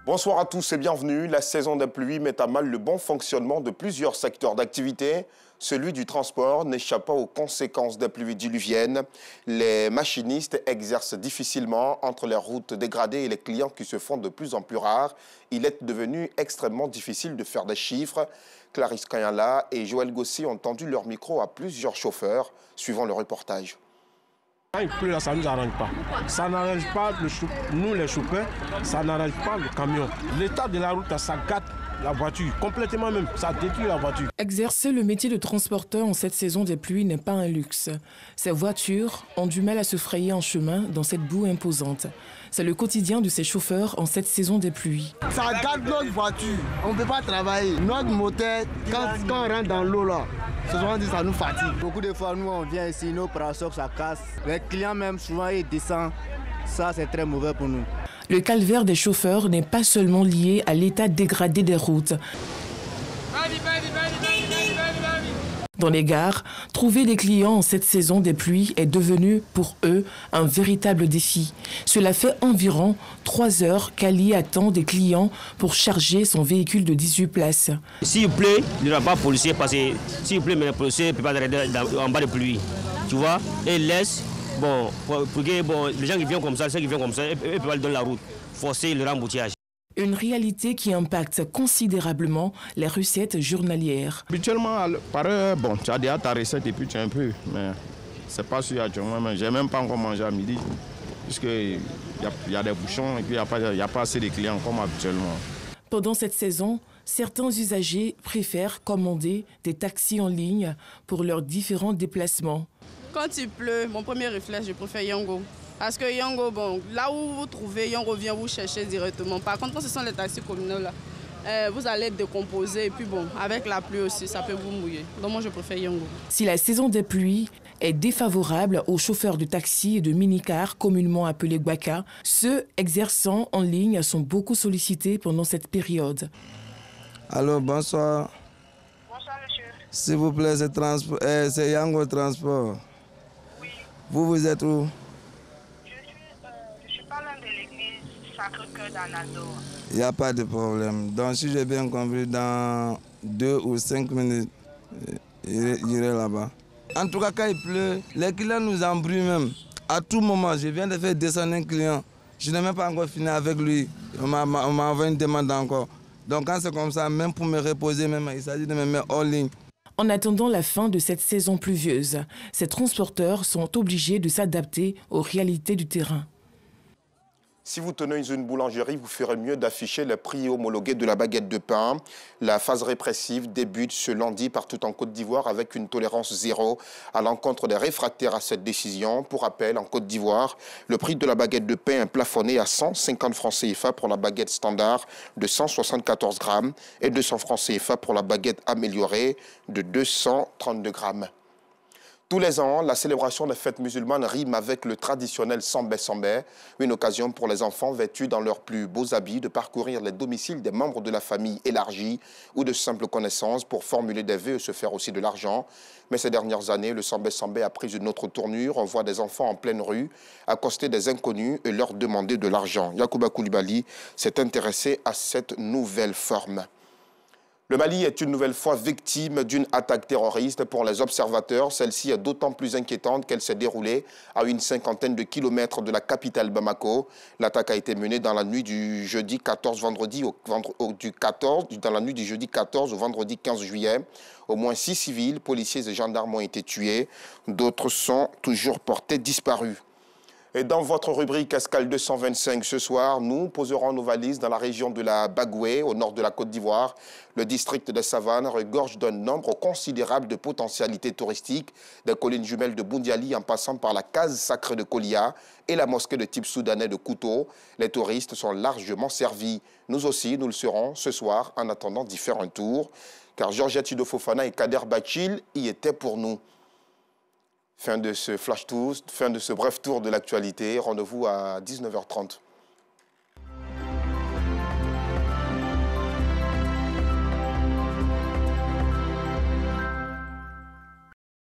Bonsoir à tous et bienvenue. La saison des pluies met à mal le bon fonctionnement de plusieurs secteurs d'activité. Celui du transport n'échappe pas aux conséquences des pluies diluviennes. Les machinistes exercent difficilement entre les routes dégradées et les clients qui se font de plus en plus rares. Il est devenu extrêmement difficile de faire des chiffres. Clarisse Kanyala et Joël Gossi ont tendu leur micro à plusieurs chauffeurs, suivant le reportage. Quand il pleut là, ça ne nous arrange pas. Ça n'arrange pas nous les chauffeurs, ça n'arrange pas le camion. L'état de la route, ça gâte la voiture, complètement même, ça détruit la voiture. Exercer le métier de transporteur en cette saison des pluies n'est pas un luxe. Ces voitures ont du mal à se frayer un chemin dans cette boue imposante. C'est le quotidien de ces chauffeurs en cette saison des pluies. Ça gâte notre voiture, on ne peut pas travailler. Notre moteur, quand on rentre dans l'eau là, souvent ça nous fatigue. Beaucoup de fois, nous on vient ici, nos parasols ça casse. Les clients même souvent ils descendent. Ça c'est très mauvais pour nous. Le calvaire des chauffeurs n'est pas seulement lié à l'état dégradé des routes. Dans les gares, trouver des clients en cette saison des pluies est devenu pour eux un véritable défi. Cela fait environ 3 heures qu'Ali attend des clients pour charger son véhicule de 18 places. S'il pleut, il n'y aura pas de policier parce que s'il pleut, mais le policier ne peut pas arrêter en bas de pluie. Tu vois, et il laisse, bon, pour que les gens qui viennent comme ça, ceux qui viennent comme ça, ils peuvent aller dans la route, forcer le rembouteillage. Une réalité qui impacte considérablement les recettes journalières. Habituellement, par heure, bon, tu as déjà ta recette et puis tu as un peu, mais c'est pas sûr actuellement. Je n'ai même pas encore mangé à midi, puisqu'il y a des bouchons et puis il n'y a pas assez de clients comme habituellement. Pendant cette saison, certains usagers préfèrent commander des taxis en ligne pour leurs différents déplacements. Quand il pleut, mon premier réflexe, je préfère Yango. Parce que Yango, bon, là où vous trouvez, Yango vient vous chercher directement. Par contre, quand ce sont les taxis communaux, là, vous allez être décomposé et puis bon, avec la pluie aussi, ça peut vous mouiller. Donc moi, je préfère Yango. Si la saison des pluies est défavorable aux chauffeurs de taxi et de minicars, communément appelés Gbaka, ceux exerçant en ligne sont beaucoup sollicités pendant cette période. Allô, bonsoir. Bonsoir, monsieur. S'il vous plaît, c'est Yango Transport. Oui. Vous êtes où? Je suis pas loin de l'église Sacré-Cœur d'Anador. Il n'y a pas de problème. Donc, si j'ai bien compris, dans 2 ou 5 minutes, j'irai là-bas. En tout cas, quand il pleut, les clients nous embrouillent même. À tout moment, je viens de faire descendre un client. Je n'ai même pas encore fini avec lui. On m'a envoyé une demande encore. Donc, quand c'est comme ça, même pour me reposer, même, il s'agit de me mettre en ligne. En attendant la fin de cette saison pluvieuse, ces transporteurs sont obligés de s'adapter aux réalités du terrain. Si vous tenez une boulangerie, vous ferez mieux d'afficher les prix homologués de la baguette de pain. La phase répressive débute ce lundi partout en Côte d'Ivoire avec une tolérance zéro à l'encontre des réfractaires à cette décision. Pour rappel, en Côte d'Ivoire, le prix de la baguette de pain est plafonné à 150 francs CFA pour la baguette standard de 174 grammes et 200 francs CFA pour la baguette améliorée de 232 grammes. Tous les ans, la célébration des fêtes musulmanes rime avec le traditionnel Sambé Sambé, une occasion pour les enfants vêtus dans leurs plus beaux habits de parcourir les domiciles des membres de la famille élargie ou de simples connaissances pour formuler des vœux et se faire aussi de l'argent. Mais ces dernières années, le Sambé Sambé a pris une autre tournure. On voit des enfants en pleine rue accoster des inconnus et leur demander de l'argent. Yacouba Koulibaly s'est intéressé à cette nouvelle forme. Le Mali est une nouvelle fois victime d'une attaque terroriste. Pour les observateurs, celle-ci est d'autant plus inquiétante qu'elle s'est déroulée à une cinquantaine de kilomètres de la capitale Bamako. L'attaque a été menée dans la nuit du jeudi 14 au vendredi 15 juillet. Au moins 6 civils, policiers et gendarmes ont été tués. D'autres sont toujours portés disparus. Et dans votre rubrique Escale 225 ce soir, nous poserons nos valises dans la région de la Bagoué, au nord de la Côte d'Ivoire. Le district de Savane regorge d'un nombre considérable de potentialités touristiques, des collines jumelles de Boundiali en passant par la case sacrée de Kolia et la mosquée de type soudanais de Kouto. Les touristes sont largement servis. Nous aussi, nous le serons ce soir en attendant d'y faire un tour, car Georgette Ido Fofana et Kader Bachil y étaient pour nous. Fin de ce flash tour, fin de ce bref tour de l'actualité. Rendez-vous à 19h30.